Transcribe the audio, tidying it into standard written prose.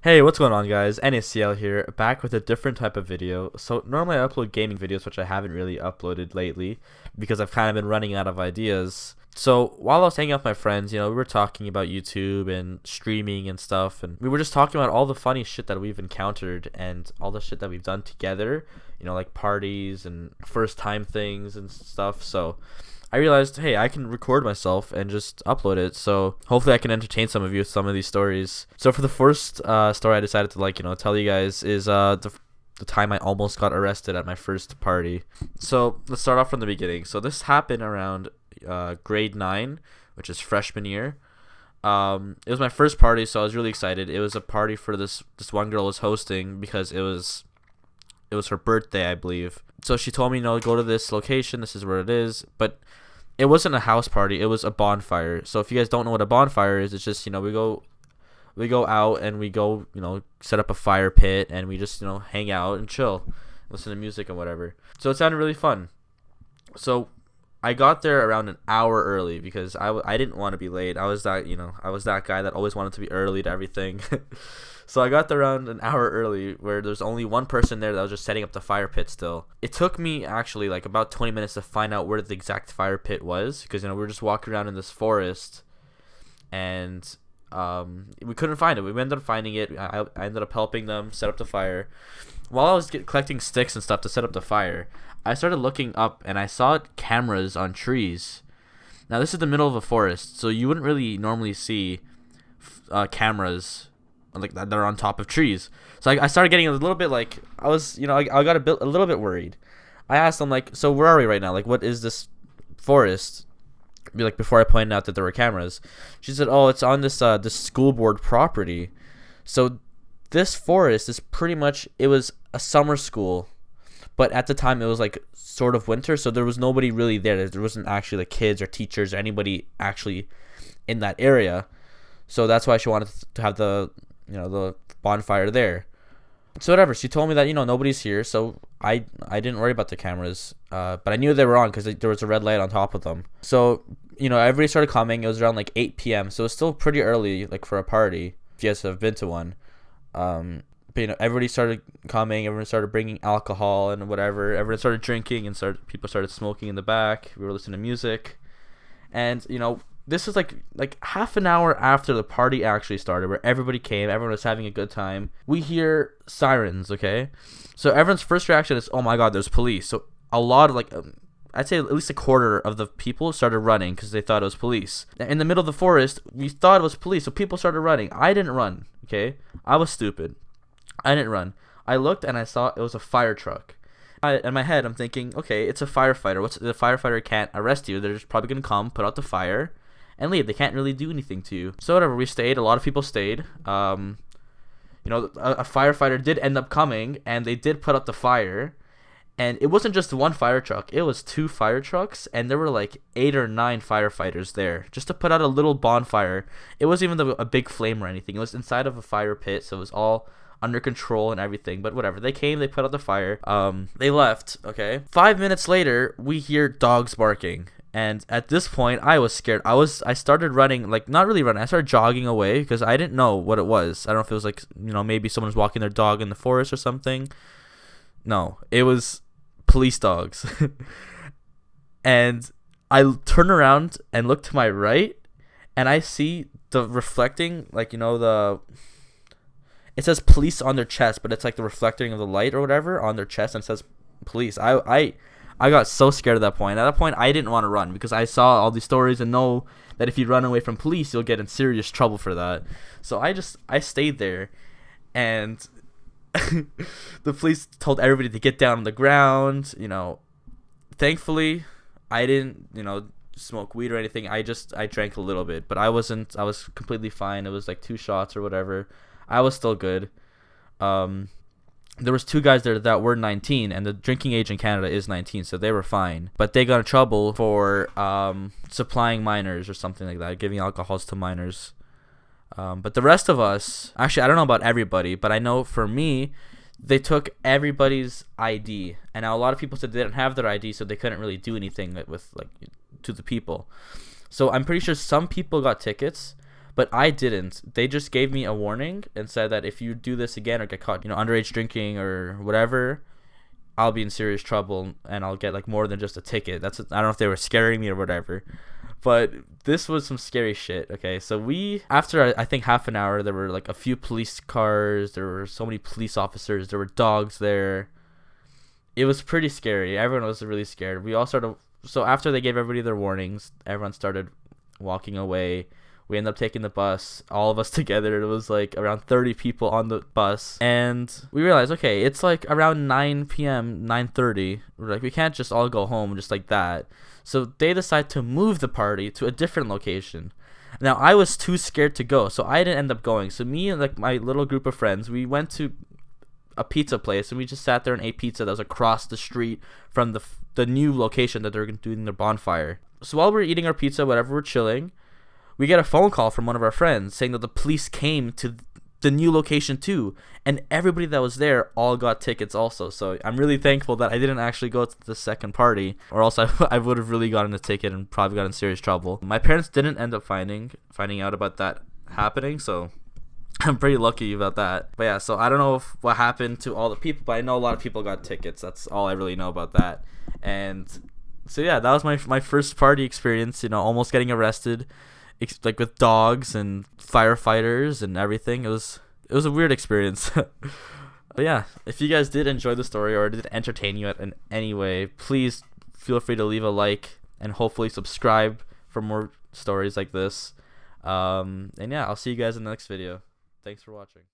Hey, what's going on, guys? NACL here, back with a different type of video. So normally I upload gaming videos, which I haven't really uploaded lately because I've kind of been running out of ideas. So while I was hanging out with my friends, we were talking about YouTube and streaming and stuff, and we were just talking about all the funny shit that we've encountered and all the shit that we've done together, like parties and first time things and stuff. So I realized, hey, I can record myself and just upload it. So hopefully I can entertain some of you with some of these stories. So for the first story I decided to tell you guys is the time I almost got arrested at my first party. So let's start off from the beginning. So this happened around grade 9, which is freshman year. It was my first party, so I was really excited. It was a party for this one girl was hosting because it was her birthday, I believe. So she told me, go to this location. This is where it is. But it wasn't a house party. It was a bonfire. So if you guys don't know what a bonfire is, it's just, we go out and we go, set up a fire pit and we just, hang out and chill, listen to music and whatever. So it sounded really fun. So I got there around an hour early because I didn't want to be late. I was that guy that always wanted to be early to everything. So I got there around an hour early where there's only one person there that was just setting up the fire pit still. It took me actually like about 20 minutes to find out where the exact fire pit was because, we were just walking around in this forest and we couldn't find it. We ended up finding it. I ended up helping them set up the fire. While I was collecting sticks and stuff to set up the fire, I started looking up and I saw cameras on trees. Now this is the middle of a forest, so you wouldn't really normally see cameras like that are on top of trees. So I started getting a little bit I got a little bit worried. I asked them so where are we right now? What is this forest? Before I pointed out that there were cameras. She said, "Oh, it's on this school board property." So this forest is pretty much, it was a summer school, but at the time it was sort of winter, so there was nobody really there. There wasn't actually kids or teachers or anybody actually in that area. So that's why she wanted to have the bonfire there. So whatever, she told me that nobody's here, so I didn't worry about the cameras, but I knew they were on because there was a red light on top of them. So everybody started coming. It was around 8 p.m, so it was still pretty early for a party if you guys have been to one. But everybody started coming. Everyone started bringing alcohol and whatever. Everyone started drinking and people started smoking in the back. We were listening to music, and this is like half an hour after the party actually started, where everybody came, everyone was having a good time. We hear sirens, okay? So everyone's first reaction is, "Oh my God, there's police!" So a lot of I'd say at least a quarter of the people started running because they thought it was police. In the middle of the forest, we thought it was police, so people started running. I didn't run, okay? I was stupid. I didn't run. I looked and I saw it was a fire truck. In my head, I'm thinking, okay, it's a firefighter. The firefighter can't arrest you. They're just probably gonna come, put out the fire, and leave. They can't really do anything to you. So whatever, we stayed. A lot of people stayed. A firefighter did end up coming, and they did put out the fire. And it wasn't just one fire truck. It was 2 fire trucks, and there were 8 or 9 firefighters there just to put out a little bonfire. It wasn't even a big flame or anything. It was inside of a fire pit, so it was all under control and everything. But whatever, they came, they put out the fire. They left. Okay. 5 minutes later, we hear dogs barking. And at this point, I was scared. I started running, not really running. I started jogging away because I didn't know what it was. I don't know if it was maybe someone was walking their dog in the forest or something. No, it was police dogs. And I turn around and look to my right, and I see the reflecting, it says police on their chest, but it's the reflecting of the light or whatever on their chest, and it says police. I got so scared at that point. At that point, I didn't want to run because I saw all these stories and know that if you run away from police, you'll get in serious trouble for that. So I stayed there, and the police told everybody to get down on the ground. Thankfully, I didn't, smoke weed or anything. I drank a little bit, but I was completely fine. It was 2 shots or whatever. I was still good. There was 2 guys there that were 19, and the drinking age in Canada is 19, so they were fine. But they got in trouble for supplying minors or something like that, giving alcohols to minors. But the rest of us, actually, I don't know about everybody, but I know for me, they took everybody's ID. And now a lot of people said they didn't have their ID, so they couldn't really do anything with to the people. So I'm pretty sure some people got tickets, but I didn't. They just gave me a warning and said that if you do this again or get caught, underage drinking or whatever, I'll be in serious trouble and I'll get like more than just a ticket. I don't know if they were scaring me or whatever, but this was some scary shit. Okay, so after I think half an hour, there were like a few police cars. There were so many police officers. There were dogs there. It was pretty scary. Everyone was really scared. We all started. So after they gave everybody their warnings, everyone started walking away. We ended up taking the bus, all of us together. It was like around 30 people on the bus. And we realized, okay, it's like around 9 p.m., 9:30. We're like, we can't just all go home just like that. So they decided to move the party to a different location. Now, I was too scared to go, so I didn't end up going. So me and like my little group of friends, we went to a pizza place and we just sat there and ate pizza that was across the street from the new location that they're doing their bonfire. So while we're eating our pizza, whatever, we're chilling, we get a phone call from one of our friends saying that the police came to the new location too, and everybody that was there all got tickets also. So I'm really thankful that I didn't actually go to the second party, or else I would have really gotten a ticket and probably got in serious trouble. My parents didn't end up finding out about that happening, so I'm pretty lucky about that. But yeah, so I don't know what happened to all the people, but I know a lot of people got tickets. That's all I really know about that. And so yeah, that was my first party experience, almost getting arrested, like with dogs and firefighters and everything. It was a weird experience. But yeah, if you guys did enjoy the story or did it entertain you in any way, please feel free to leave a like and hopefully subscribe for more stories like this. And yeah, I'll see you guys in the next video. Thanks for watching.